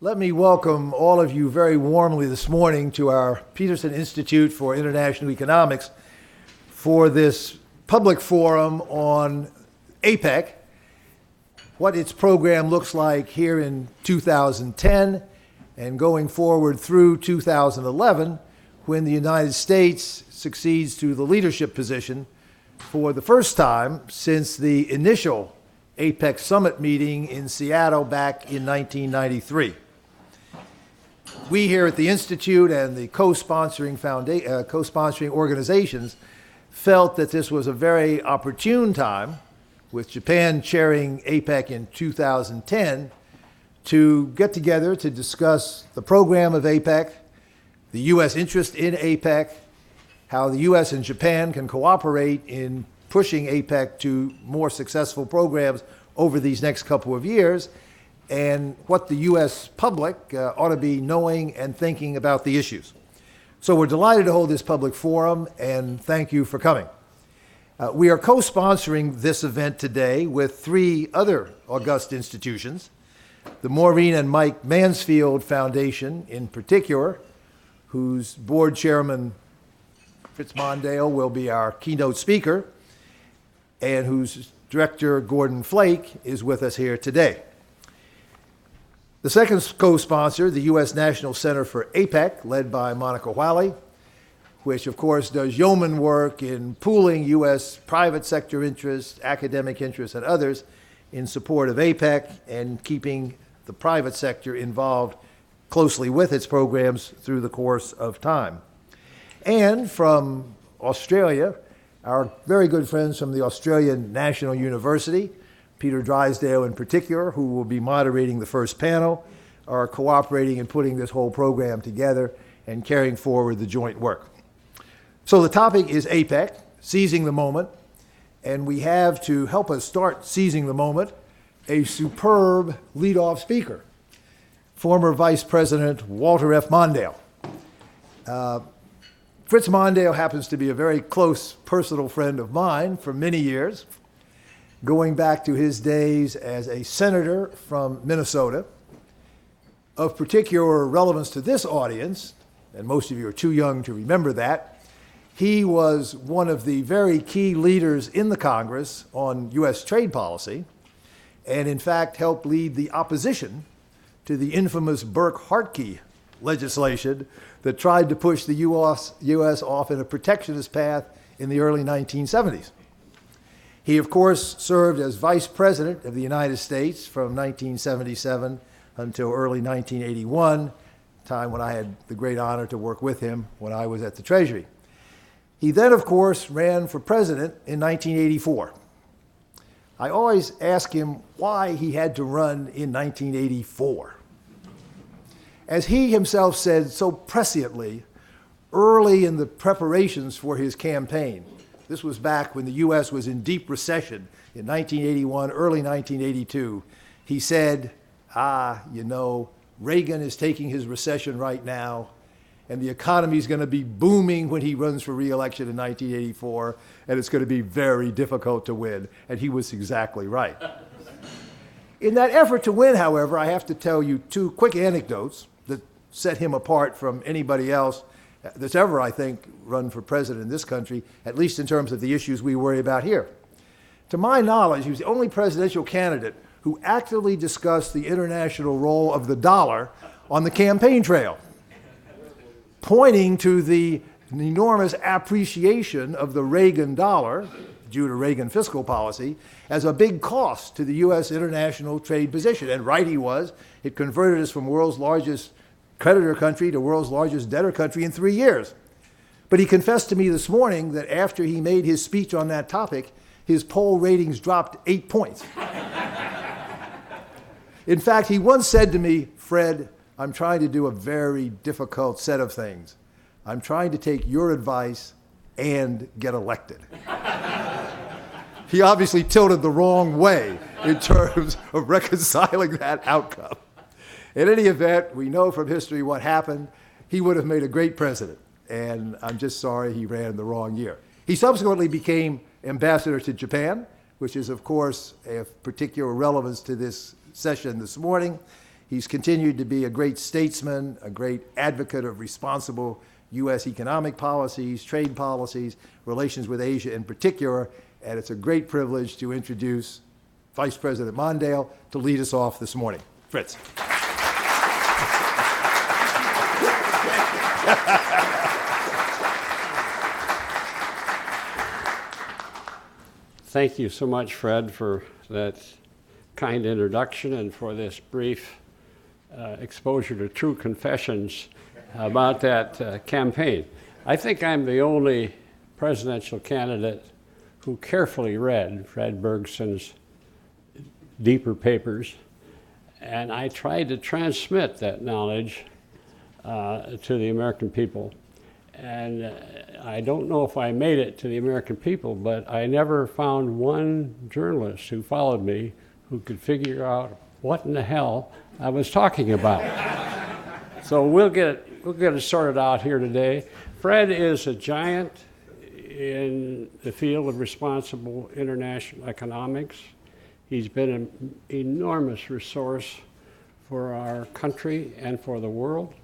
Let me welcome all of you very warmly this morning to our Peterson Institute for International Economics for this public forum on APEC, what its program looks like here in 2010 and going forward through 2011 when the United States succeeds to the leadership position for the first time since the initial APEC summit meeting in Seattle back in 1993. We here at the Institute and the co-sponsoring organizations felt that this was a very opportune time, with Japan chairing APEC in 2010, to get together to discuss the program of APEC, the U.S. interest in APEC, how the U.S. and Japan can cooperate in pushing APEC to more successful programs over these next couple of years, and what the U.S. public ought to be knowing and thinking about the issues. So we're delighted to hold this public forum, and thank you for coming. We are co-sponsoring this event today with three other august institutions, the Maureen and Mike Mansfield Foundation in particular, whose board chairman, Fritz Mondale, will be our keynote speaker, and whose director, Gordon Flake, is with us here today. The second co-sponsor, the U.S. National Center for APEC, led by Monica Whalley, which of course does yeoman work in pooling U.S. private sector interests, academic interests, and others in support of APEC and keeping the private sector involved closely with its programs through the course of time. And from Australia, our very good friends from the Australian National University, Peter Drysdale in particular, who will be moderating the first panel, are cooperating in putting this whole program together and carrying forward the joint work. So the topic is APEC, seizing the moment, and we have, to help us start seizing the moment, a superb lead-off speaker, former Vice President Walter F. Mondale. Fritz Mondale happens to be a very close personal friend of mine for many years, going back to his days as a senator from Minnesota. Of particular relevance to this audience, and most of you are too young to remember that, he was one of the very key leaders in the Congress on U.S. trade policy, and in fact helped lead the opposition to the infamous Burke-Hartke legislation that tried to push the U.S. off in a protectionist path in the early 1970s. He, of course, served as Vice President of the United States from 1977 until early 1981, time when I had the great honor to work with him when I was at the Treasury. He then, of course, ran for president in 1984. I always ask him why he had to run in 1984. As he himself said so presciently early in the preparations for his campaign, this was back when the U.S. was in deep recession in 1981, early 1982. He said, Reagan is taking his recession right now, and the economy is going to be booming when he runs for re-election in 1984, and it's going to be very difficult to win. And he was exactly right. In that effort to win, however, I have to tell you two quick anecdotes that set him apart from anybody else that's ever, I think, run for president in this country, at least in terms of the issues we worry about here. To my knowledge, he was the only presidential candidate who actively discussed the international role of the dollar on the campaign trail, pointing to the enormous appreciation of the Reagan dollar, due to Reagan fiscal policy, as a big cost to the U.S. international trade position. And right he was. It converted us from world's largest creditor country to world's largest debtor country in 3 years. But he confessed to me this morning that after he made his speech on that topic, his poll ratings dropped 8 points. In fact, he once said to me, Fred, I'm trying to do a very difficult set of things. I'm trying to take your advice and get elected. He obviously tilted the wrong way in terms of reconciling that outcome. In any event, we know from history what happened. He would have made a great president, and I'm just sorry he ran the wrong year. He subsequently became ambassador to Japan, which is, of course, of particular relevance to this session this morning. He's continued to be a great statesman, a great advocate of responsible U.S. economic policies, trade policies, relations with Asia in particular, and it's a great privilege to introduce Vice President Mondale to lead us off this morning. Fritz. Thank you so much, Fred, for that kind introduction and for this brief exposure to true confessions about that campaign. I think I'm the only presidential candidate who carefully read Fred Bergsten's deeper papers, and I tried to transmit that knowledge to the American people. And I don't know if I made it to the American people, but I never found one journalist who followed me who could figure out what in the hell I was talking about. So we'll get it sorted out here today. Fred is a giant in the field of responsible international economics. He's been an enormous resource for our country and for the world.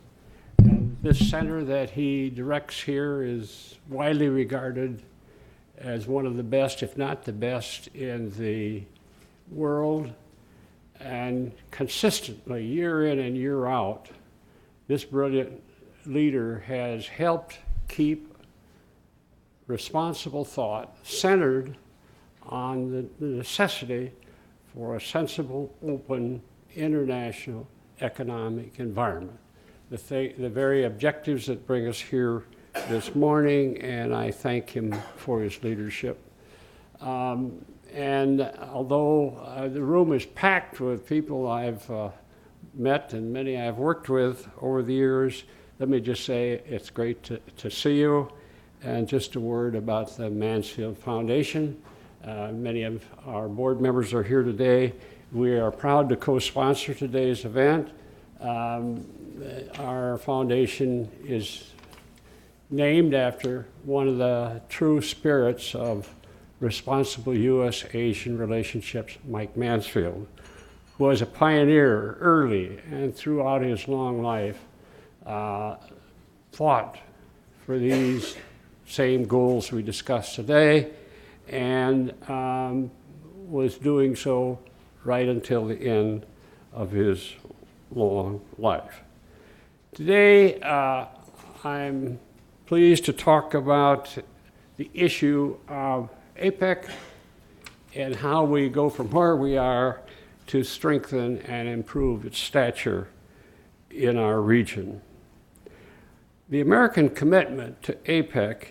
And this center that he directs here is widely regarded as one of the best, if not the best, in the world. And consistently, year in and year out, this brilliant leader has helped keep responsible thought centered on the necessity for a sensible, open, international economic environment. The very objectives that bring us here this morning, and I thank him for his leadership. And although the room is packed with people I've met and many I've worked with over the years, let me just say it's great to see you. And just a word about the Mansfield Foundation. Many of our board members are here today. We are proud to co-sponsor today's event. Our foundation is named after one of the true spirits of responsible U.S.-Asian relationships, Mike Mansfield, who was a pioneer early and throughout his long life, fought for these same goals we discussed today, and was doing so right until the end of his long life. Today, I'm pleased to talk about the issue of APEC and how we go from where we are to strengthen and improve its stature in our region. The American commitment to APEC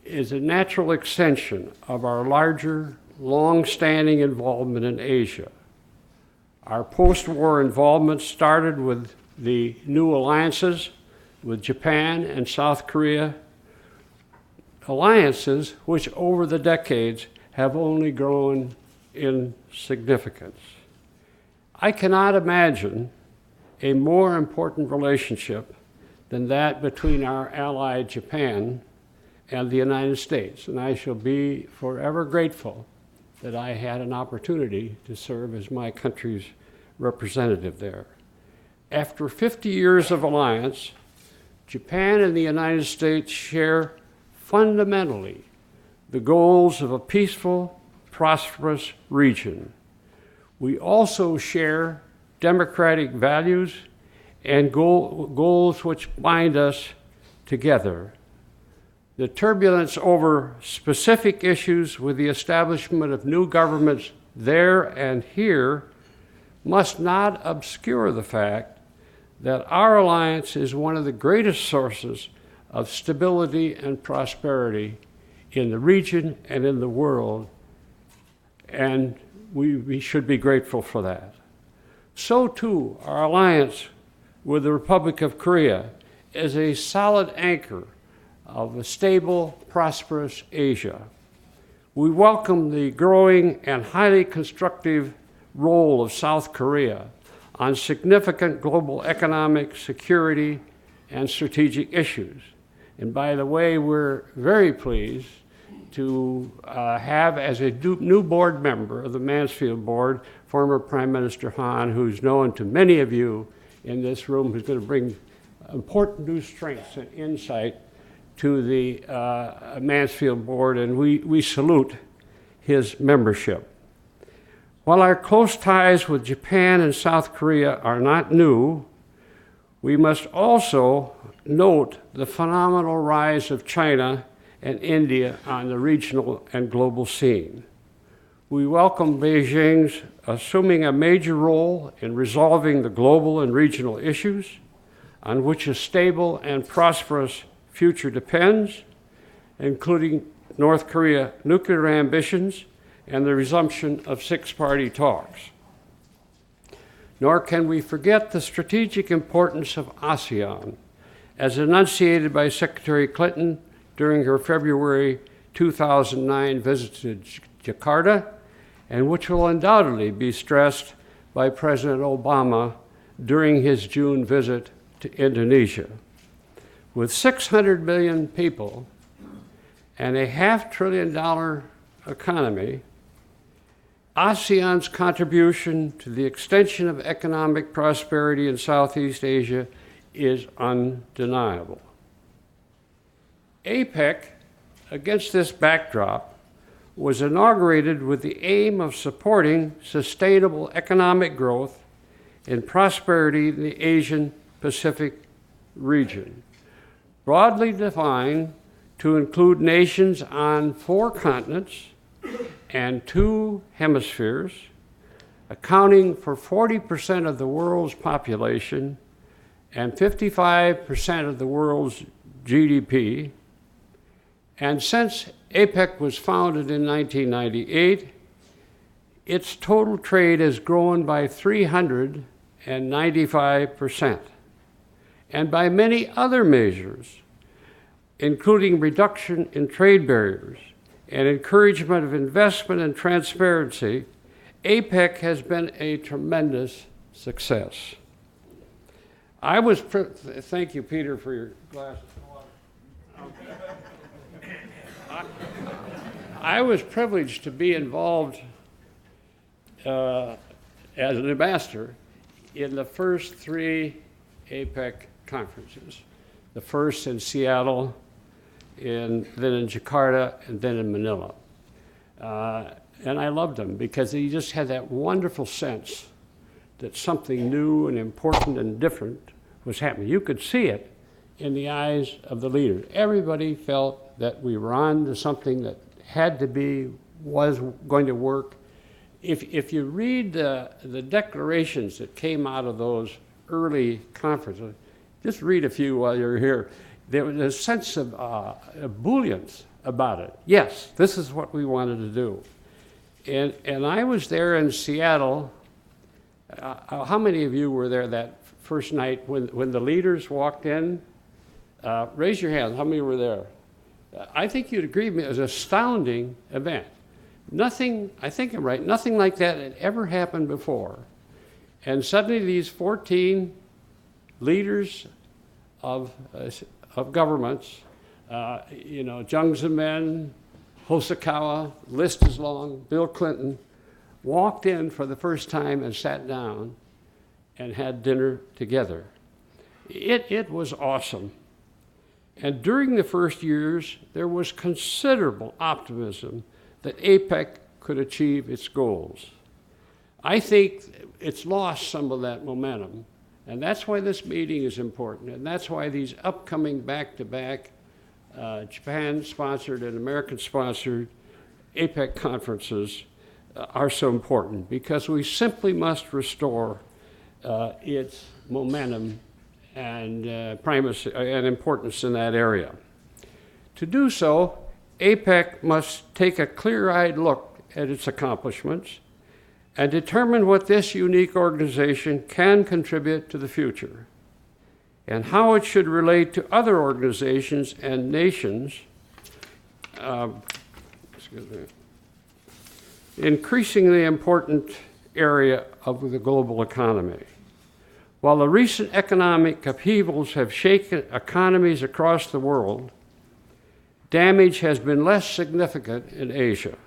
is a natural extension of our larger, long-standing involvement in Asia. Our post-war involvement started with the new alliances with Japan and South Korea, alliances which over the decades have only grown in significance. I cannot imagine a more important relationship than that between our ally Japan and the United States, and I shall be forever grateful that I had an opportunity to serve as my country's representative there. After 50 years of alliance, Japan and the United States share fundamentally the goals of a peaceful, prosperous region. We also share democratic values and goals which bind us together. The turbulence over specific issues with the establishment of new governments there and here must not obscure the fact that our alliance is one of the greatest sources of stability and prosperity in the region and in the world, and we should be grateful for that. So too, our alliance with the Republic of Korea is a solid anchor of a stable, prosperous Asia. We welcome the growing and highly constructive role of South Korea on significant global economic, security, and strategic issues. And by the way, we're very pleased to have as a new board member of the Mansfield Board former Prime Minister Han, who's known to many of you in this room, who's going to bring important new strengths and insight to the Mansfield Board, and we salute his membership. While our close ties with Japan and South Korea are not new, we must also note the phenomenal rise of China and India on the regional and global scene. We welcome Beijing's assuming a major role in resolving the global and regional issues on which a stable and prosperous future depends, including North Korea nuclear ambitions and the resumption of six-party talks. Nor can we forget the strategic importance of ASEAN, as enunciated by Secretary Clinton during her February 2009 visit to Jakarta, and which will undoubtedly be stressed by President Obama during his June visit to Indonesia. With 600 million people and a $500 billion economy, ASEAN's contribution to the extension of economic prosperity in Southeast Asia is undeniable. APEC, against this backdrop, was inaugurated with the aim of supporting sustainable economic growth and prosperity in the Asian Pacific region, broadly defined to include nations on 4 continents and 2 hemispheres, accounting for 40% of the world's population and 55% of the world's GDP. And since APEC was founded in 1998, its total trade has grown by 395%, and by many other measures, including reduction in trade barriers and encouragement of investment and transparency, APEC has been a tremendous success. Thank you, Peter, for your glass of water. I was privileged to be involved as an ambassador in the first 3 APEC conferences, the first in Seattle, then in Jakarta, and then in Manila. And I loved them because he just had that wonderful sense that something new and important and different was happening. You could see it in the eyes of the leaders. Everybody felt that we were on to something that had to be, was going to work. If you read the declarations that came out of those early conferences, just read a few while you're here. There was a sense of ebullience about it. Yes, this is what we wanted to do. And I was there in Seattle. How many of you were there that first night when the leaders walked in? Raise your hand. How many were there? I think you'd agree with me. It was an astounding event. Nothing, I think I'm right, nothing like that had ever happened before. And suddenly these 14 leaders of governments, Jiang Zemin, Hosokawa, list is long, Bill Clinton, walked in for the first time and sat down and had dinner together. It was awesome. And during the first years, there was considerable optimism that APEC could achieve its goals. I think it's lost some of that momentum, and that's why this meeting is important, and that's why these upcoming back-to-back Japan-sponsored and American-sponsored APEC conferences are so important, because we simply must restore its momentum and primacy and importance in that area. To do so, APEC must take a clear-eyed look at its accomplishments and determine what this unique organization can contribute to the future and how it should relate to other organizations and nations, increasingly important area of the global economy. While the recent economic upheavals have shaken economies across the world, damage has been less significant in Asia.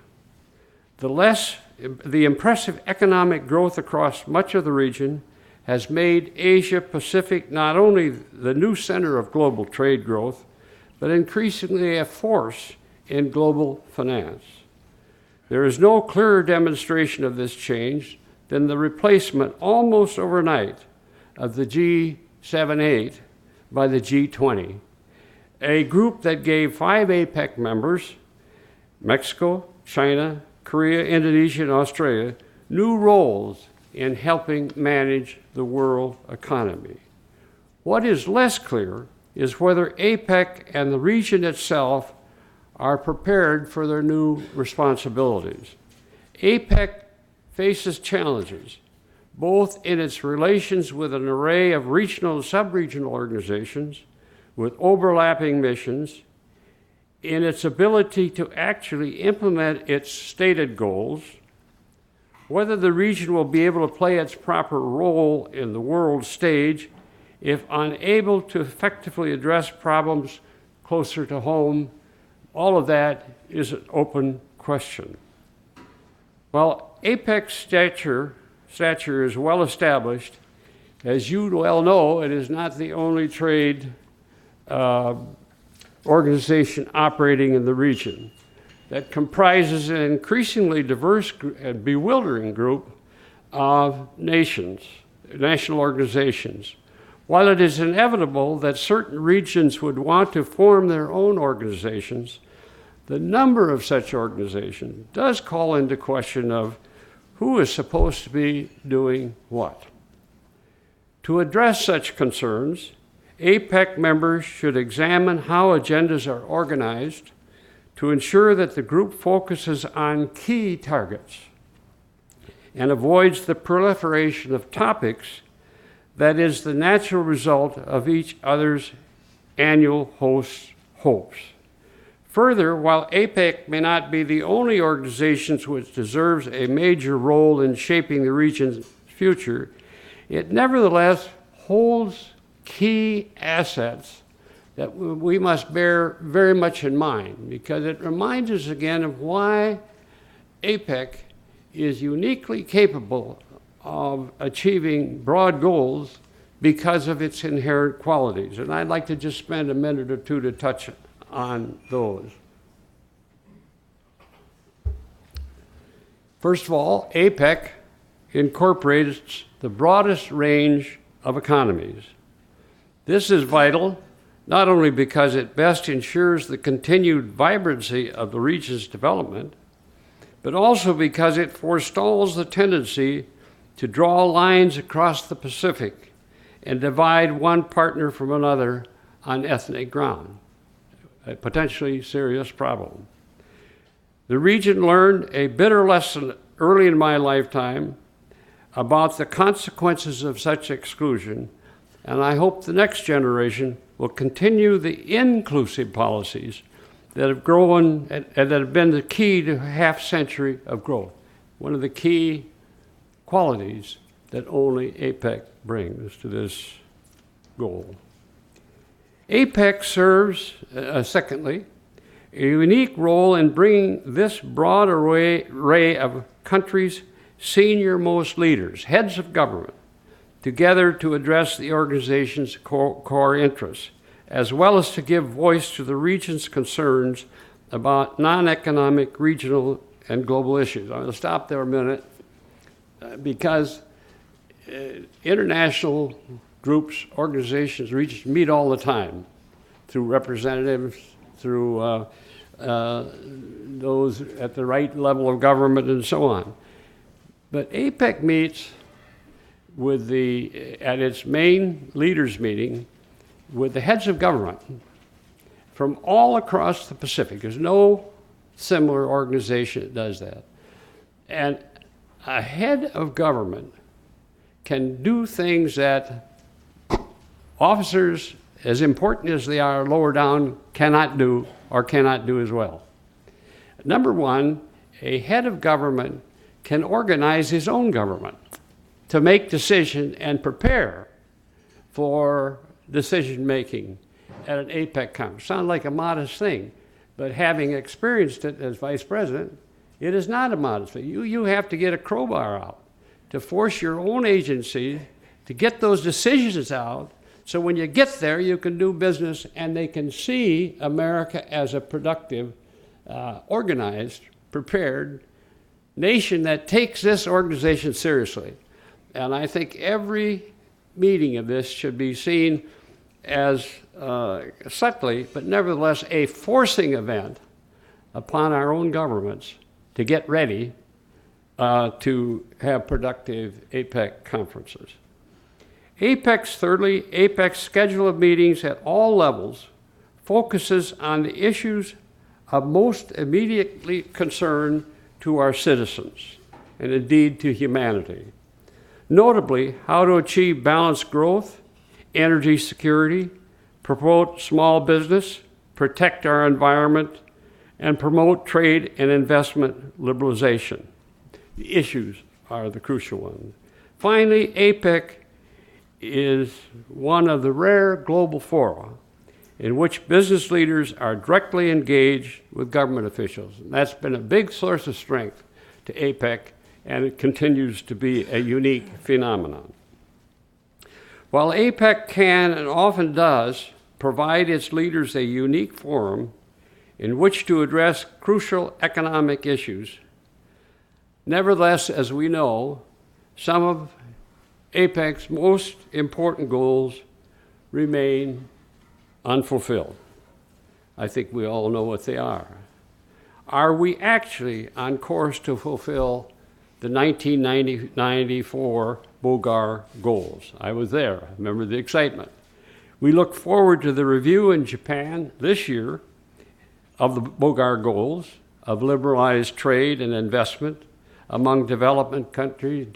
The less the impressive economic growth across much of the region has made Asia Pacific not only the new center of global trade growth, but increasingly a force in global finance. There is no clearer demonstration of this change than the replacement almost overnight of the G7-8 by the G20, a group that gave 5 APEC members, Mexico, China, Korea, Indonesia, and Australia, new roles in helping manage the world economy. What is less clear is whether APEC and the region itself are prepared for their new responsibilities. APEC faces challenges, both in its relations with an array of regional and sub-regional organizations with overlapping missions, in its ability to actually implement its stated goals, whether the region will be able to play its proper role in the world stage if unable to effectively address problems closer to home. All of that is an open question. While APEC's stature is well established, as you well know, it is not the only trade organization operating in the region that comprises an increasingly diverse and bewildering group of national organizations. While it is inevitable that certain regions would want to form their own organizations, the number of such organizations does call into question of who is supposed to be doing what. To address such concerns, APEC members should examine how agendas are organized to ensure that the group focuses on key targets and avoids the proliferation of topics that is the natural result of each other's annual host's hopes. Further, while APEC may not be the only organization which deserves a major role in shaping the region's future, it nevertheless holds key assets that we must bear very much in mind, because it reminds us again of why APEC is uniquely capable of achieving broad goals because of its inherent qualities. And I'd like to just spend a minute or two to touch on those. First of all, APEC incorporates the broadest range of economies. This is vital not only because it best ensures the continued vibrancy of the region's development, but also because it forestalls the tendency to draw lines across the Pacific and divide one partner from another on ethnic ground, a potentially serious problem. The region learned a bitter lesson early in my lifetime about the consequences of such exclusion, and I hope the next generation will continue the inclusive policies that have grown and that have been the key to a half century of growth. One of the key qualities that only APEC brings to this goal. APEC serves, secondly, a unique role in bringing this broad array of countries' senior-most leaders, heads of government, together to address the organization's core interests, as well as to give voice to the region's concerns about non-economic, regional, and global issues. I'm going to stop there a minute because international groups, organizations, regions meet all the time through representatives, through those at the right level of government and so on. But APEC meets with at its main leaders meeting with the heads of government from all across the Pacific. There's no similar organization that does that. And a head of government can do things that officers, as important as they are lower down, cannot do or cannot do as well. Number one, a head of government can organize his own government to make decisions and prepare for decision-making at an APEC conference. Sounds like a modest thing, but having experienced it as vice president, It is not a modest thing. You have to get a crowbar out to force your own agency to get those decisions out, so when you get there, you can do business and they can see America as a productive, organized, prepared nation that takes this organization seriously. And I think every meeting of this should be seen as subtly, but nevertheless, a forcing event upon our own governments to get ready to have productive APEC conferences. Thirdly, APEC's schedule of meetings at all levels focuses on the issues of most immediately concern to our citizens, and indeed to humanity. Notably, how to achieve balanced growth, energy security, promote small business, protect our environment, and promote trade and investment liberalization. The issues are the crucial ones. Finally, APEC is one of the rare global fora in which business leaders are directly engaged with government officials. And that's been a big source of strength to APEC, and it continues to be a unique phenomenon. While APEC can and often does provide its leaders a unique forum in which to address crucial economic issues, nevertheless, as we know, some of APEC's most important goals remain unfulfilled. I think we all know what they are. Are we actually on course to fulfill the 1994 Bogar goals? I was there. I remember the excitement. We look forward to the review in Japan this year of the Bogar goals of liberalized trade and investment among developed countries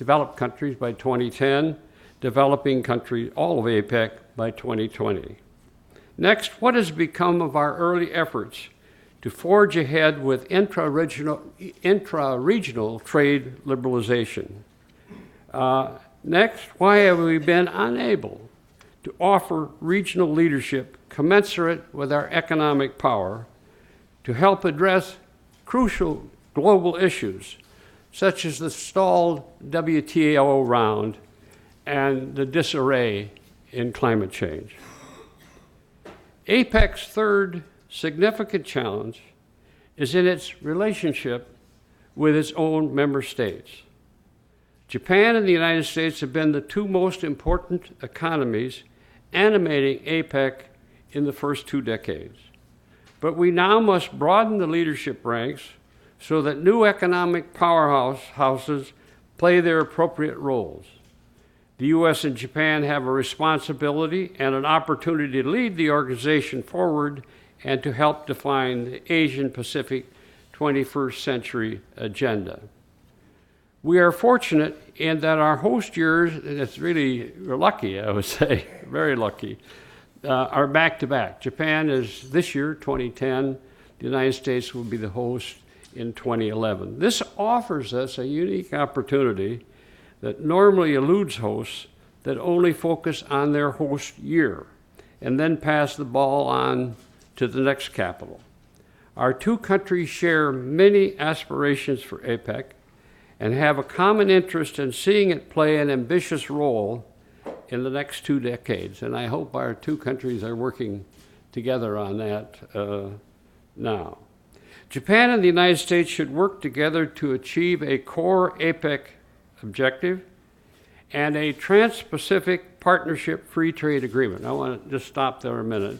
by 2010, developing countries, all of APEC, by 2020. Next, what has become of our early efforts to forge ahead with intra-regional trade liberalization? Next, why have we been unable to offer regional leadership commensurate with our economic power to help address crucial global issues such as the stalled WTO round and the disarray in climate change? APEC's third significant challenge is in its relationship with its own member states. Japan and the United States have been the two most important economies animating APEC in the first 2 decades. But we now must broaden the leadership ranks so that new economic powerhouses play their appropriate roles. The U.S. and Japan have a responsibility and an opportunity to lead the organization forward and to help define the Asian-Pacific 21st century agenda. We are fortunate in that our host years, and we're lucky, I would say, very lucky, are back-to-back. Japan is this year, 2010. The United States will be the host in 2011. This offers us a unique opportunity that normally eludes hosts that only focus on their host year and then pass the ball on to the next capital. Our two countries share many aspirations for APEC and have a common interest in seeing it play an ambitious role in the next 2 decades. And I hope our two countries are working together on that now. Japan and the United States should work together to achieve a core APEC objective and a Trans-Pacific Partnership Free Trade Agreement. I want to just stop there a minute.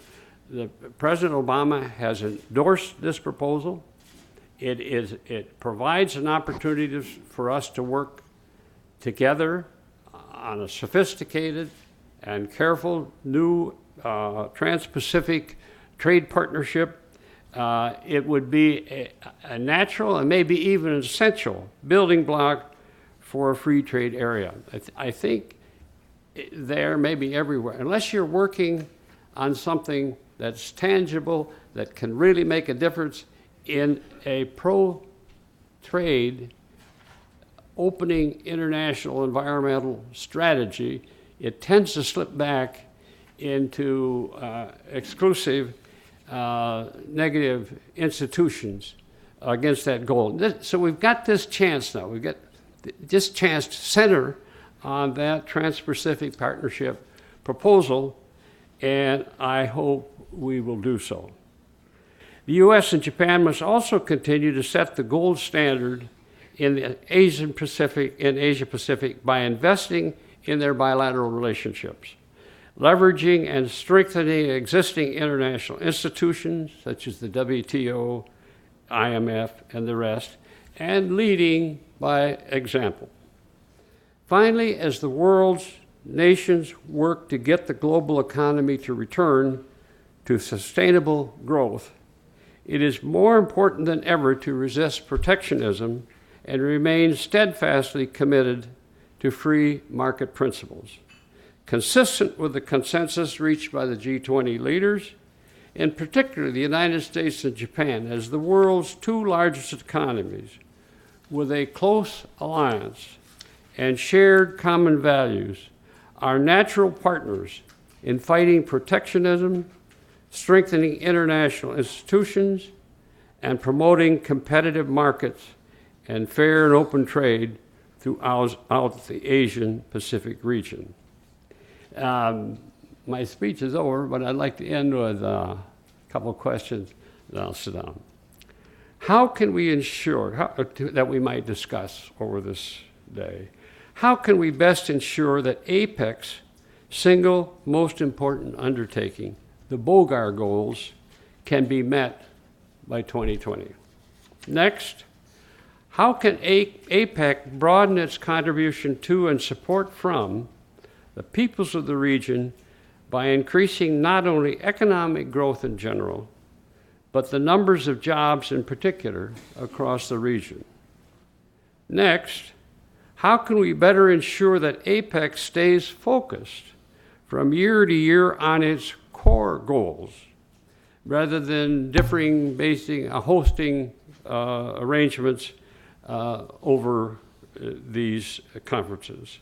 President Obama has endorsed this proposal. It provides an opportunity for us to work together on a sophisticated and careful new Trans-Pacific trade partnership. It would be a natural and maybe even an essential building block for a free trade area. I think there, maybe everywhere, unless you're working on something that's tangible, that can really make a difference in a pro-trade opening international environmental strategy, it tends to slip back into exclusive negative institutions against that goal. So we've got this chance now. We've got this chance to center on that Trans-Pacific Partnership proposal, and I hope we will do so. The U.S. and Japan must also continue to set the gold standard in the Asia Pacific by investing in their bilateral relationships, leveraging and strengthening existing international institutions such as the WTO, IMF, and the rest, and leading by example. Finally, as the world's nations work to get the global economy to return to sustainable growth, it is more important than ever to resist protectionism and remain steadfastly committed to free market principles, consistent with the consensus reached by the G20 leaders, in particular the United States and Japan, as the world's two largest economies, with a close alliance and shared common values, are natural partners in fighting protectionism, strengthening international institutions, and promoting competitive markets and fair and open trade throughout the Asian Pacific region. My speech is over, but I'd like to end with a couple of questions, and I'll sit down. How can we ensure, that we might discuss over this day, how can we best ensure that APEC's single most important undertaking, the BOGAR goals, can be met by 2020? Next, how can APEC broaden its contribution to and support from the peoples of the region by increasing not only economic growth in general, but the numbers of jobs in particular across the region? Next, how can we better ensure that APEC stays focused from year to year on its core goals, rather than differing hosting arrangements over these conferences?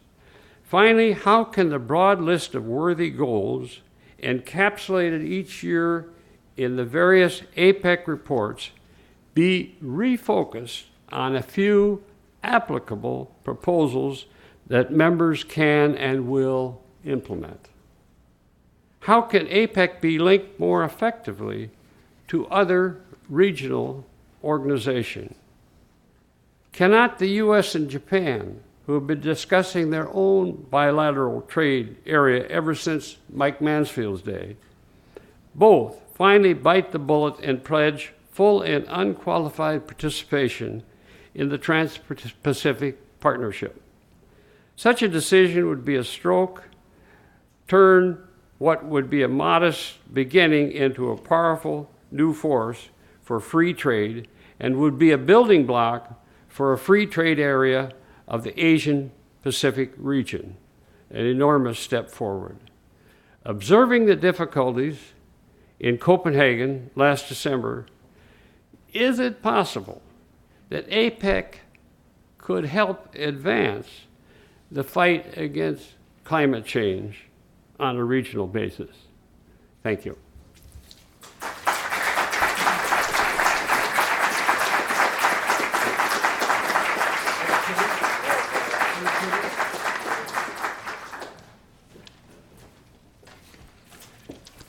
Finally, how can the broad list of worthy goals encapsulated each year in the various APEC reports be refocused on a few applicable proposals that members can and will implement? How can APEC be linked more effectively to other regional organizations? Cannot the U.S. and Japan, who have been discussing their own bilateral trade area ever since Mike Mansfield's day, both finally bite the bullet and pledge full and unqualified participation in the Trans-Pacific Partnership? Such a decision would be a stroke, turn what would be a modest beginning into a powerful new force for free trade, and would be a building block for a free trade area of the Asian Pacific region, an enormous step forward. Observing the difficulties in Copenhagen last December, is it possible that APEC could help advance the fight against climate change on a regional basis? Thank you.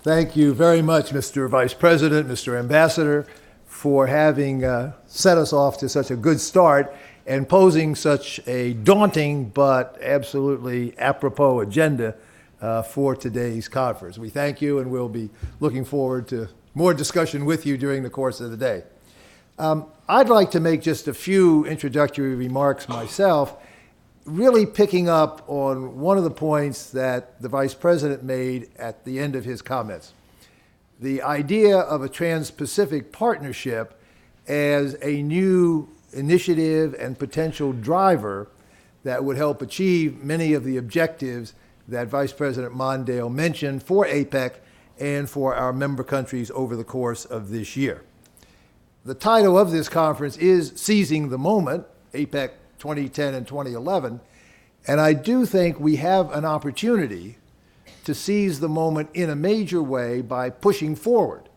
Thank you very much, Mr. Vice President, Mr. Ambassador, for having set us off to such a good start and posing such a daunting but absolutely apropos agenda for today's conference. We thank you, and we'll be looking forward to more discussion with you during the course of the day. I'd like to make just a few introductory remarks myself, really picking up on one of the points that the Vice President made at the end of his comments. The idea of a Trans-Pacific Partnership as a new initiative and potential driver that would help achieve many of the objectives that Vice President Mondale mentioned for APEC and for our member countries over the course of this year. The title of this conference is Seizing the Moment, APEC 2010 and 2011, and I do think we have an opportunity to seize the moment in a major way by pushing forward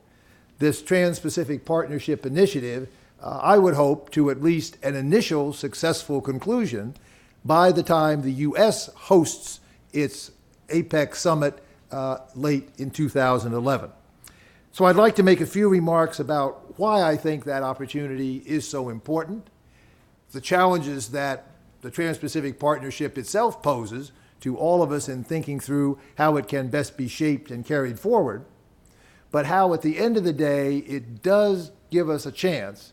this Trans-Pacific Partnership initiative I would hope, to at least an initial successful conclusion by the time the U.S. hosts its APEC summit late in 2011. So I'd like to make a few remarks about why I think that opportunity is so important, the challenges that the Trans-Pacific Partnership itself poses to all of us in thinking through how it can best be shaped and carried forward, but how at the end of the day it does give us a chance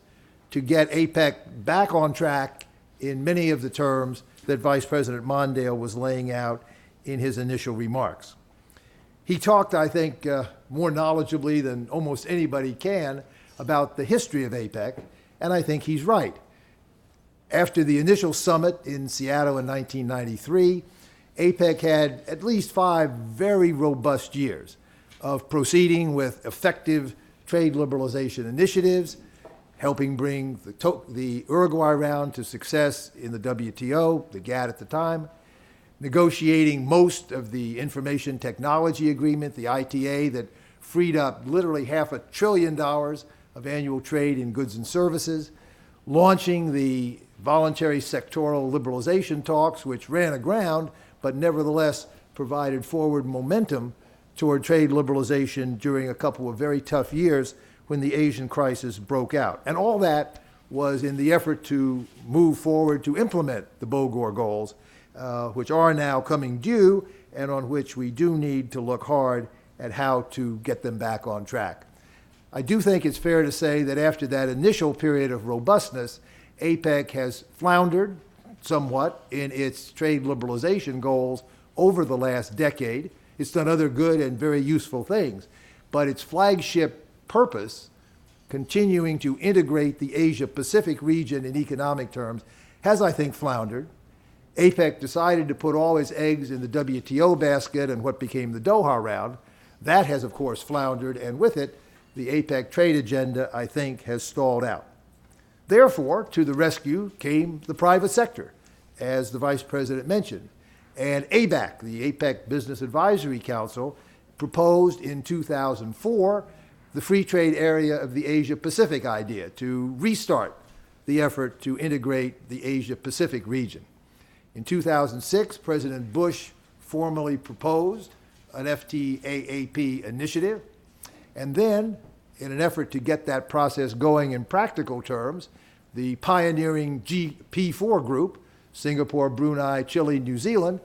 to get APEC back on track in many of the terms that Vice President Mondale was laying out in his initial remarks. He talked, I think, more knowledgeably than almost anybody can about the history of APEC, and I think he's right. After the initial summit in Seattle in 1993, APEC had at least 5 very robust years of proceeding with effective trade liberalization initiatives, helping bring the Uruguay round to success in the WTO, the GATT at the time, negotiating most of the information technology agreement, the ITA, that freed up literally $500 billion of annual trade in goods and services, launching the voluntary sectoral liberalization talks, which ran aground, but nevertheless provided forward momentum toward trade liberalization during a couple of very tough years when the Asian crisis broke out. And all that was in the effort to move forward to implement the Bogor goals, which are now coming due and on which we do need to look hard at how to get them back on track. I do think it's fair to say that after that initial period of robustness, APEC has floundered somewhat in its trade liberalization goals over the last decade. It's done other good and very useful things, but its flagship purpose, continuing to integrate the Asia-Pacific region in economic terms, has, I think, floundered. APEC decided to put all its eggs in the WTO basket and what became the Doha round. That has, of course, floundered, and with it, the APEC trade agenda, I think, has stalled out. Therefore, to the rescue came the private sector, as the Vice President mentioned. And ABAC, the APEC Business Advisory Council, proposed in 2004 the free trade area of the Asia-Pacific idea to restart the effort to integrate the Asia-Pacific region. In 2006, President Bush formally proposed an FTAAP initiative, and then, in an effort to get that process going in practical terms, the pioneering P4 group, Singapore, Brunei, Chile, New Zealand,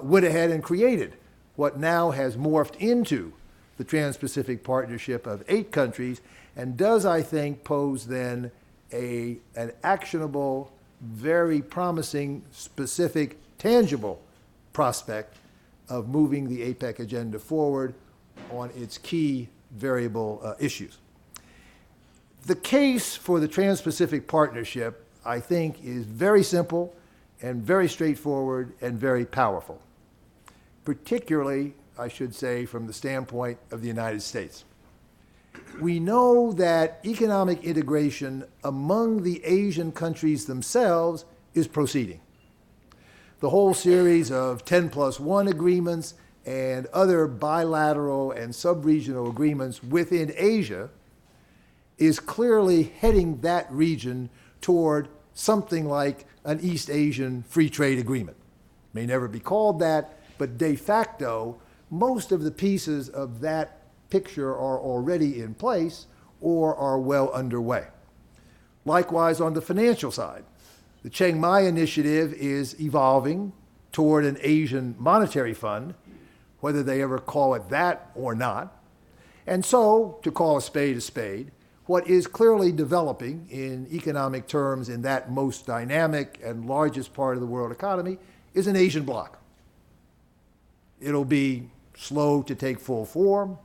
went ahead and created what now has morphed into the Trans-Pacific Partnership of 8 countries, and does, I think, pose then an actionable, very promising, specific, tangible prospect of moving the APEC agenda forward on its key variable issues. The case for the Trans-Pacific Partnership, I think, is very simple and very straightforward and very powerful, particularly, I should say, from the standpoint of the United States. We know that economic integration among the Asian countries themselves is proceeding. The whole series of 10+1 agreements and other bilateral and sub-regional agreements within Asia is clearly heading that region toward something like an East Asian free trade agreement. May never be called that, but de facto, most of the pieces of that picture are already in place or are well underway. Likewise, on the financial side, the Chiang Mai Initiative is evolving toward an Asian monetary fund, whether they ever call it that or not. And so, to call a spade, what is clearly developing in economic terms in that most dynamic and largest part of the world economy is an Asian bloc. It'll be slow to take full form.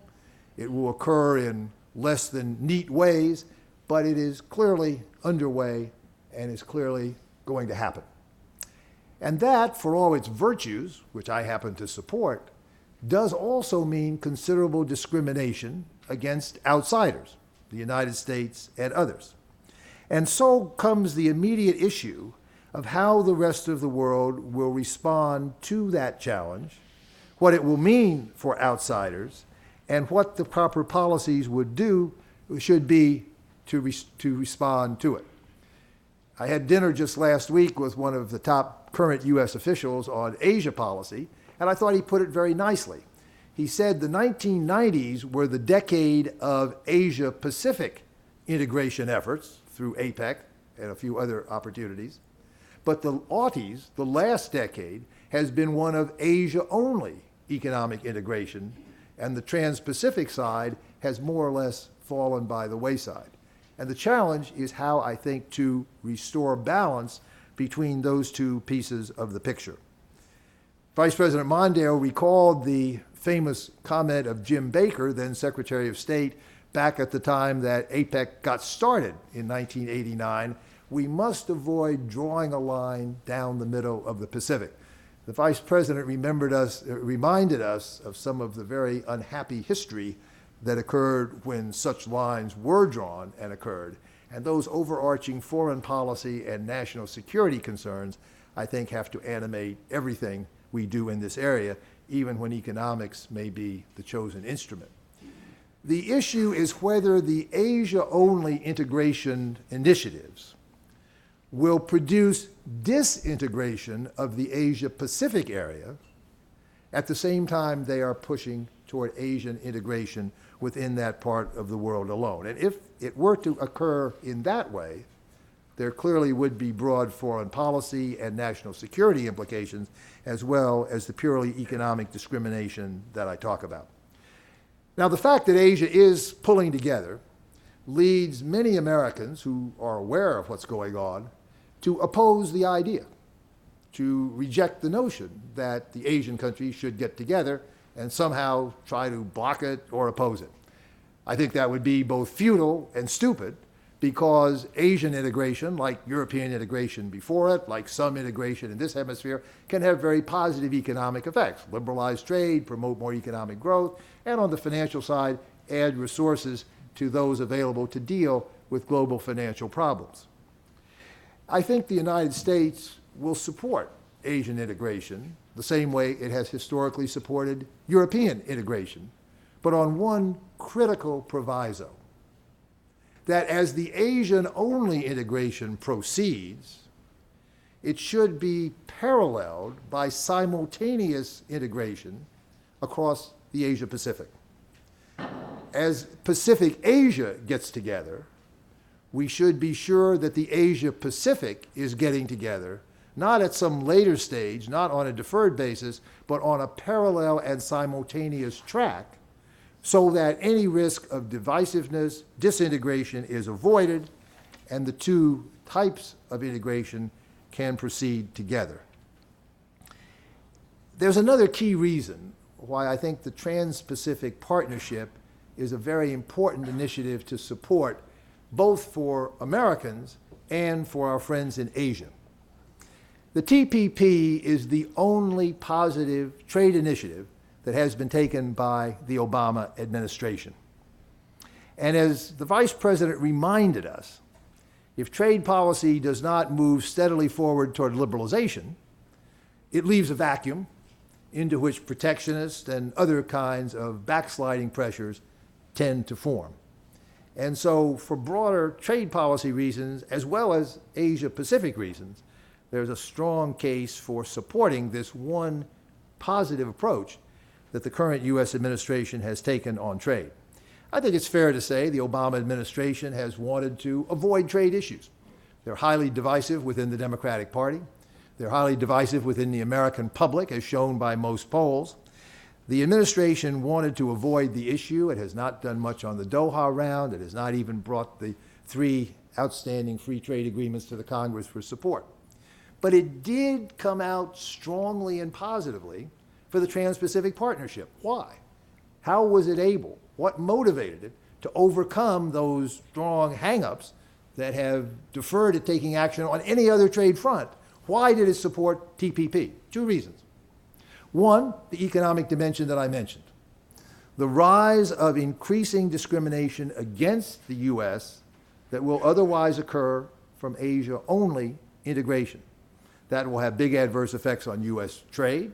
It will occur in less than neat ways, but it is clearly underway and is clearly going to happen. And that, for all its virtues, which I happen to support, does also mean considerable discrimination against outsiders, the United States and others. And so comes the immediate issue of how the rest of the world will respond to that challenge, what it will mean for outsiders, and what the proper policies should be to respond to it. I had dinner just last week with one of the top current U.S. officials on Asia policy, and I thought he put it very nicely. He said the 1990s were the decade of Asia-Pacific integration efforts through APEC and a few other opportunities. But the aughties, the last decade, has been one of Asia-only economic integration, and the Trans-Pacific side has more or less fallen by the wayside. And the challenge is how, I think, to restore balance between those two pieces of the picture. Vice President Mondale recalled the famous comment of Jim Baker, then Secretary of State, back at the time that APEC got started in 1989. We must avoid drawing a line down the middle of the Pacific. The Vice President reminded us of some of the very unhappy history that occurred when such lines were drawn and occurred. And those overarching foreign policy and national security concerns, I think, have to animate everything we do in this area, even when economics may be the chosen instrument. The issue is whether the Asia-only integration initiatives will produce disintegration of the Asia-Pacific area at the same time they are pushing toward Asian integration within that part of the world alone. And if it were to occur in that way, there clearly would be broad foreign policy and national security implications, as well as the purely economic discrimination that I talk about. Now, the fact that Asia is pulling together leads many Americans who are aware of what's going on to oppose the idea, to reject the notion that the Asian countries should get together and somehow try to block it or oppose it. I think that would be both futile and stupid, because Asian integration, like European integration before it, like some integration in this hemisphere, can have very positive economic effects. Liberalize trade, promote more economic growth, and on the financial side, add resources to those available to deal with global financial problems. I think the United States will support Asian integration the same way it has historically supported European integration, but on one critical proviso: that as the Asian-only integration proceeds, it should be paralleled by simultaneous integration across the Asia-Pacific. As Pacific Asia gets together, we should be sure that the Asia-Pacific is getting together, not at some later stage, not on a deferred basis, but on a parallel and simultaneous track, so that any risk of divisiveness, disintegration is avoided, and the two types of integration can proceed together. There's another key reason why I think the Trans-Pacific Partnership is a very important initiative to support, both for Americans and for our friends in Asia. The TPP is the only positive trade initiative that has been taken by the Obama administration. And as the Vice President reminded us, if trade policy does not move steadily forward toward liberalization, it leaves a vacuum into which protectionist and other kinds of backsliding pressures tend to form. And so for broader trade policy reasons, as well as Asia-Pacific reasons, there's a strong case for supporting this one positive approach that the current U.S. administration has taken on trade. I think it's fair to say the Obama administration has wanted to avoid trade issues. They're highly divisive within the Democratic Party. They're highly divisive within the American public, as shown by most polls. The administration wanted to avoid the issue. It has not done much on the Doha round. It has not even brought the 3 outstanding free trade agreements to the Congress for support. But it did come out strongly and positively for the Trans-Pacific Partnership. Why? How was it able? What motivated it to overcome those strong hang-ups that have deferred it taking action on any other trade front? Why did it support TPP? 2 reasons. One, the economic dimension that I mentioned. The rise of increasing discrimination against the U.S. that will otherwise occur from Asia-only integration. That will have big adverse effects on U.S. trade.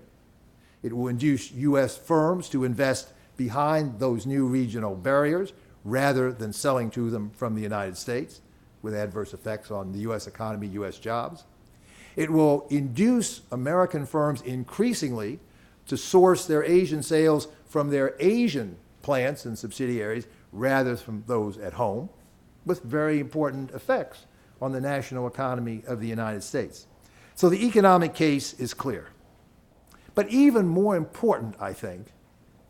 It will induce U.S. firms to invest behind those new regional barriers rather than selling to them from the United States, with adverse effects on the U.S. economy, U.S. jobs. It will induce American firms increasingly to source their Asian sales from their Asian plants and subsidiaries rather than from those at home, with very important effects on the national economy of the United States. So the economic case is clear. But even more important, I think,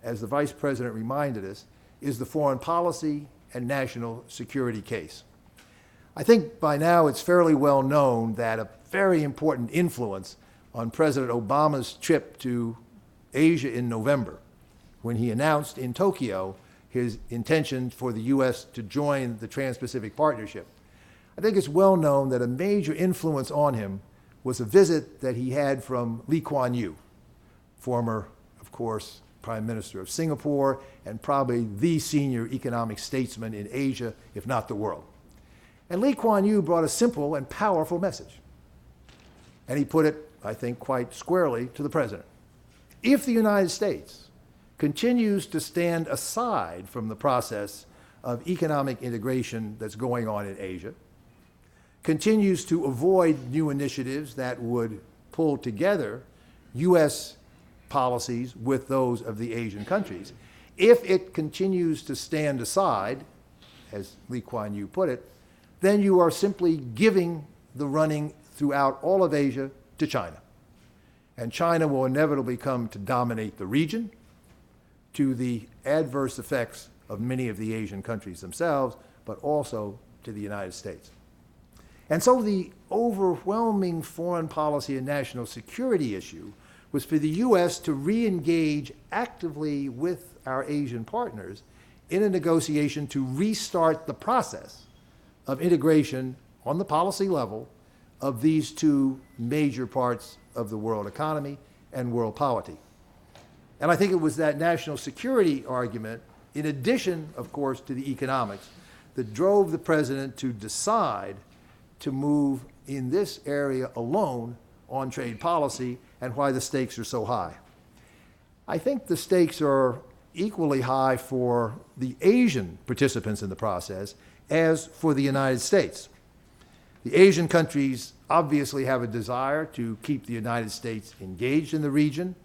as the Vice President reminded us, is the foreign policy and national security case. I think by now it's fairly well known that a very important influence on President Obama's trip to Asia in November, when he announced in Tokyo his intention for the U.S. to join the Trans-Pacific Partnership. I think it's well known that a major influence on him was a visit that he had from Lee Kuan Yew, former, of course, Prime Minister of Singapore, and probably the senior economic statesman in Asia, if not the world. And Lee Kuan Yew brought a simple and powerful message. And he put it, I think, quite squarely to the President. If the United States continues to stand aside from the process of economic integration that's going on in Asia, continues to avoid new initiatives that would pull together U.S. policies with those of the Asian countries, if it continues to stand aside, as Lee Kuan Yew put it, then you are simply giving the running throughout all of Asia to China. And China will inevitably come to dominate the region, to the adverse effects of many of the Asian countries themselves, but also to the United States. And so the overwhelming foreign policy and national security issue was for the U.S. to re-engage actively with our Asian partners in a negotiation to restart the process of integration on the policy level of these two major parts of the world economy and world polity. And I think it was that national security argument, in addition, of course, to the economics, that drove the President to decide to move in this area alone on trade policy, and why the stakes are so high. I think the stakes are equally high for the Asian participants in the process as for the United States. The Asian countries obviously have a desire to keep the United States engaged in the region.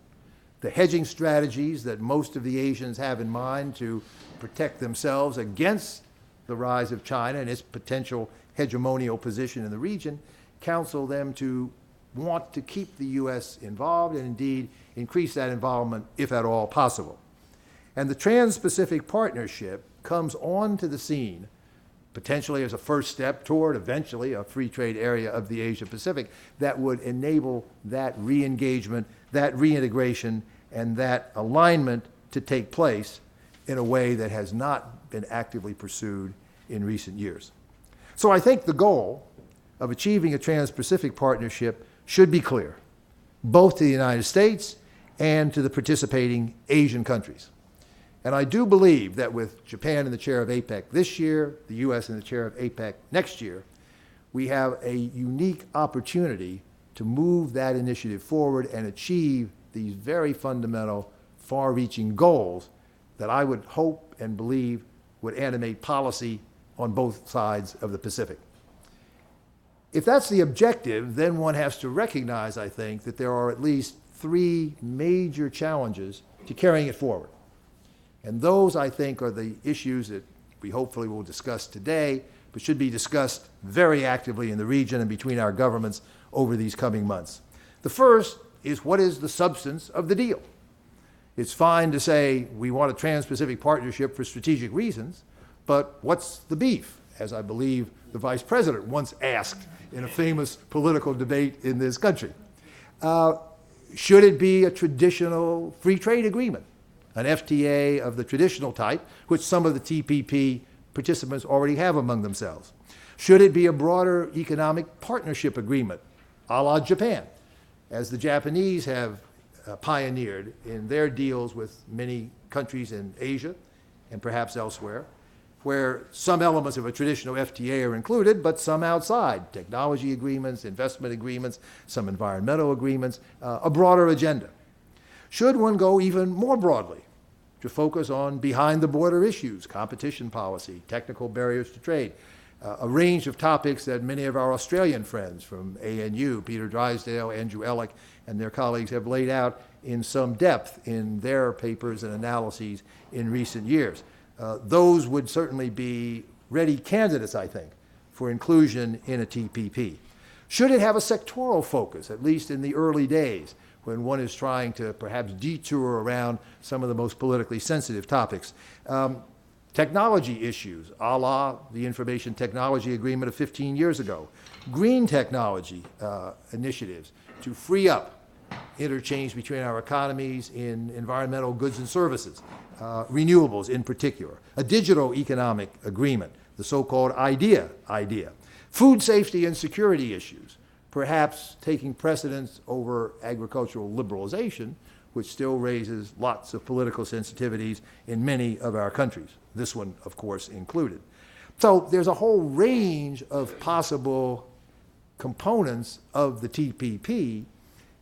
The hedging strategies that most of the Asians have in mind to protect themselves against the rise of China and its potential hegemonial position in the region counsel them to want to keep the U.S. involved and indeed increase that involvement if at all possible. And the Trans-Pacific Partnership comes onto the scene potentially as a first step toward eventually a free trade area of the Asia-Pacific that would enable that re-engagement, that reintegration, and that alignment to take place in a way that has not been actively pursued in recent years. So I think the goal of achieving a Trans-Pacific Partnership should be clear, both to the United States and to the participating Asian countries. And I do believe that with Japan in the chair of APEC this year, the U.S. in the chair of APEC next year, we have a unique opportunity to move that initiative forward and achieve these very fundamental, far-reaching goals that I would hope and believe would animate policy on both sides of the Pacific. If that's the objective, then one has to recognize, I think, that there are at least three major challenges to carrying it forward. And those, I think, are the issues that we hopefully will discuss today, but should be discussed very actively in the region and between our governments over these coming months. The first is, what is the substance of the deal? It's fine to say we want a Trans-Pacific Partnership for strategic reasons, but what's the beef, as I believe the Vice President once asked in a famous political debate in this country. Should it be a traditional free trade agreement, an FTA of the traditional type, which some of the TPP participants already have among themselves? Should it be a broader economic partnership agreement, a la Japan, as the Japanese have pioneered in their deals with many countries in Asia and perhaps elsewhere, where some elements of a traditional FTA are included, but some outside, technology agreements, investment agreements, some environmental agreements, a broader agenda. Should one go even more broadly to focus on behind-the-border issues, competition policy, technical barriers to trade, a range of topics that many of our Australian friends from ANU, Peter Drysdale, Andrew Ellick, and their colleagues have laid out in some depth in their papers and analyses in recent years. Those would certainly be ready candidates, I think, for inclusion in a TPP. Should it have a sectoral focus, at least in the early days, when one is trying to perhaps detour around some of the most politically sensitive topics? Technology issues, a la the Information Technology Agreement of 15 years ago. Green technology initiatives to free up interchange between our economies in environmental goods and services, renewables in particular. A digital economic agreement, the so-called idea. Food safety and security issues, perhaps taking precedence over agricultural liberalization, which still raises lots of political sensitivities in many of our countries, this one, of course, included. So there's a whole range of possible components of the TPP,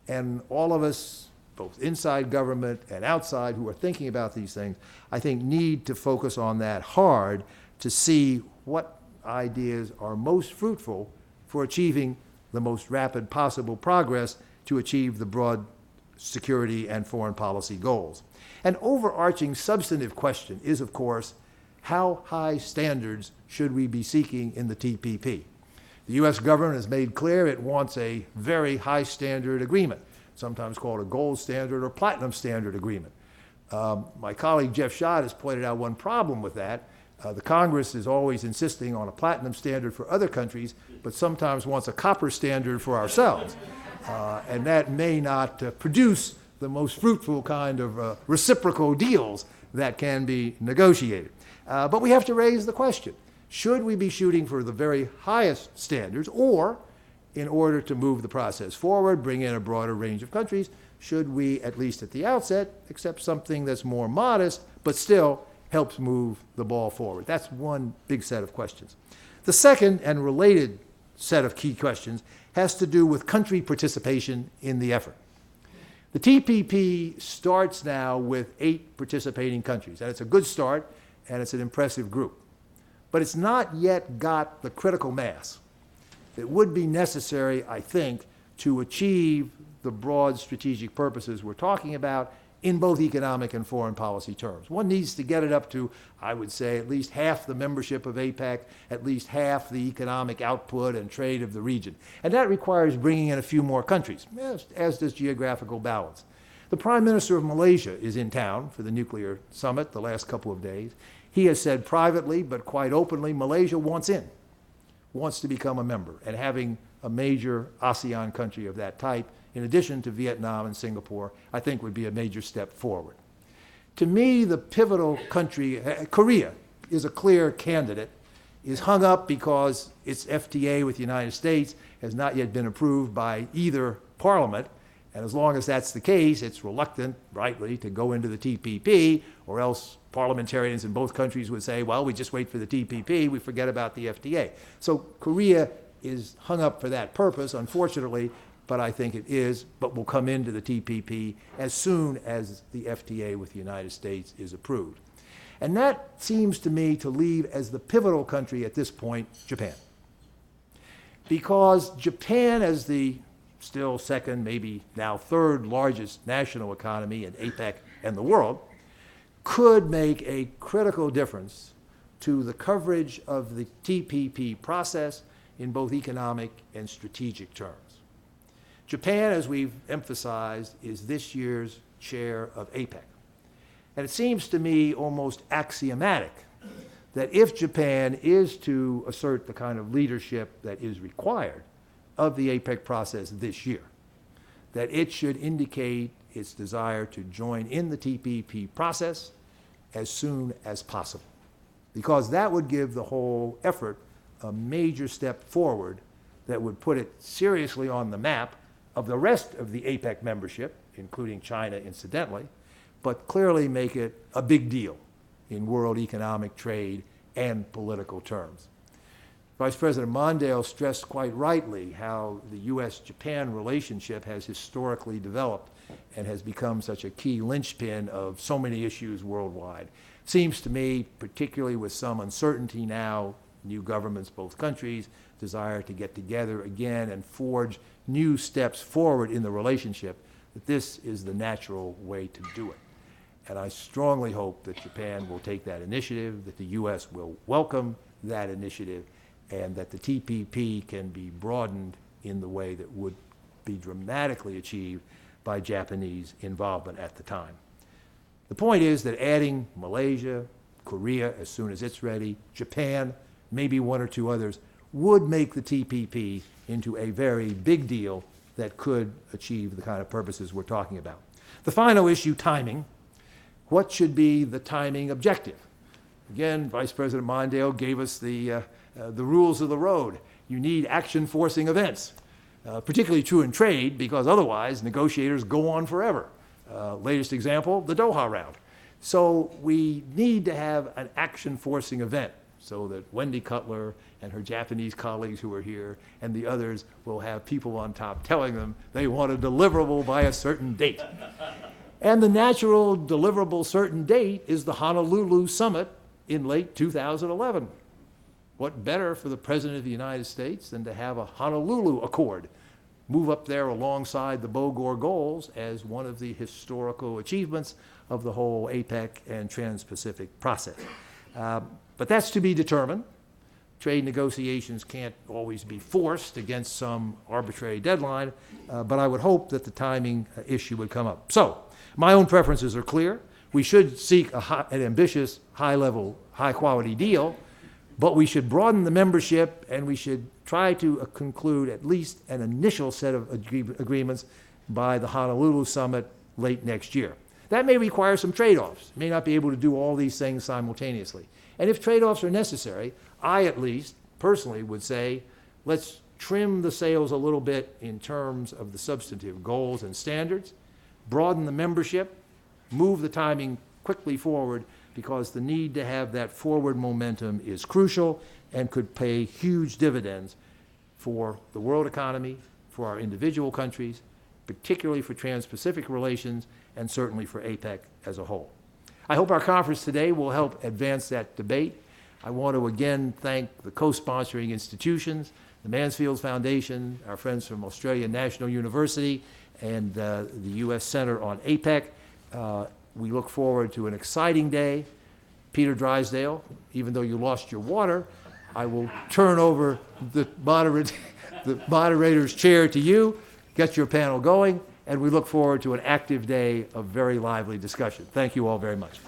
and all of us, both inside government and outside, who are thinking about these things, I think need to focus on that hard to see what ideas are most fruitful for achieving the most rapid possible progress to achieve the broad security and foreign policy goals. An overarching substantive question is, of course, how high standards should we be seeking in the TPP? The U.S. government has made clear it wants a very high standard agreement, sometimes called a gold standard or platinum standard agreement. My colleague Jeff Schott has pointed out one problem with that. The Congress is always insisting on a platinum standard for other countries, but sometimes wants a copper standard for ourselves. And that may not produce the most fruitful kind of reciprocal deals that can be negotiated. But we have to raise the question, should we be shooting for the very highest standards, or in order to move the process forward, bring in a broader range of countries, should we, at least at the outset, accept something that's more modest, but still helps move the ball forward? That's one big set of questions. The second and related set of key questions has to do with country participation in the effort. The TPP starts now with 8 participating countries, and it's a good start, and it's an impressive group. But it's not yet got the critical mass that would be necessary, I think, to achieve the broad strategic purposes we're talking about in both economic and foreign policy terms. One needs to get it up to, I would say, at least half the membership of APEC, at least half the economic output and trade of the region. And that requires bringing in a few more countries, as does geographical balance. The Prime Minister of Malaysia is in town for the nuclear summit the last couple of days. He has said privately, but quite openly, Malaysia wants to become a member, and having a major ASEAN country of that type, in addition to Vietnam and Singapore, I think would be a major step forward. To me, the pivotal country, Korea, is a clear candidate, is hung up because its FTA with the United States has not yet been approved by either parliament, and as long as that's the case, it's reluctant, rightly, to go into the TPP, or else parliamentarians in both countries would say, well, we just wait for the TPP, we forget about the FTA. So Korea is hung up for that purpose, unfortunately, but I think it is, but will come into the TPP as soon as the FTA with the United States is approved. And that seems to me to leave as the pivotal country at this point, Japan. Because Japan, as the still second, maybe now third largest national economy in APEC and the world, could make a critical difference to the coverage of the TPP process in both economic and strategic terms. Japan, as we've emphasized, is this year's chair of APEC. And it seems to me almost axiomatic that if Japan is to assert the kind of leadership that is required of the APEC process this year, that it should indicate its desire to join in the TPP process as soon as possible, because that would give the whole effort a major step forward that would put it seriously on the map of the rest of the APEC membership, including China incidentally, but clearly make it a big deal in world economic, trade, and political terms. Vice President Mondale stressed quite rightly how the U.S.-Japan relationship has historically developed and has become such a key linchpin of so many issues worldwide. Seems to me, particularly with some uncertainty now, new governments, both countries, desire to get together again and forge new steps forward in the relationship, that this is the natural way to do it. And I strongly hope that Japan will take that initiative, that the U.S. will welcome that initiative, and that the TPP can be broadened in the way that would be dramatically achieved by Japanese involvement at the time. The point is that adding Malaysia, Korea, as soon as it's ready, Japan, maybe one or two others, would make the TPP into a very big deal that could achieve the kind of purposes we're talking about. The final issue, timing. What should be the timing objective? Again, Vice President Mondale gave us the rules of the road. You need action-forcing events, particularly true in trade, because otherwise negotiators go on forever. Latest example, the Doha round. So we need to have an action-forcing event so that Wendy Cutler and her Japanese colleagues who are here and the others will have people on top telling them they want a deliverable by a certain date. And the natural deliverable certain date is the Honolulu summit in late 2011. What better for the President of the United States than to have a Honolulu Accord move up there alongside the Bogor goals as one of the historical achievements of the whole APEC and Trans-Pacific process. But that's to be determined. Trade negotiations can't always be forced against some arbitrary deadline, but I would hope that the timing issue would come up. So, my own preferences are clear. We should seek an ambitious, high-level, high-quality deal, but we should broaden the membership and we should try to conclude at least an initial set of agreements by the Honolulu summit late next year. That may require some trade-offs. May not be able to do all these things simultaneously. And if trade-offs are necessary, I at least personally would say, let's trim the sails a little bit in terms of the substantive goals and standards, broaden the membership, move the timing quickly forward, because the need to have that forward momentum is crucial and could pay huge dividends for the world economy, for our individual countries, particularly for Trans-Pacific relations, and certainly for APEC as a whole. I hope our conference today will help advance that debate. I want to again thank the co-sponsoring institutions, the Mansfield Foundation, our friends from Australian National University, and the U.S. Center on APEC. We look forward to an exciting day. Peter Drysdale, even though you lost your water, I will turn over the moderator's chair to you, get your panel going, and we look forward to an active day of very lively discussion. Thank you all very much.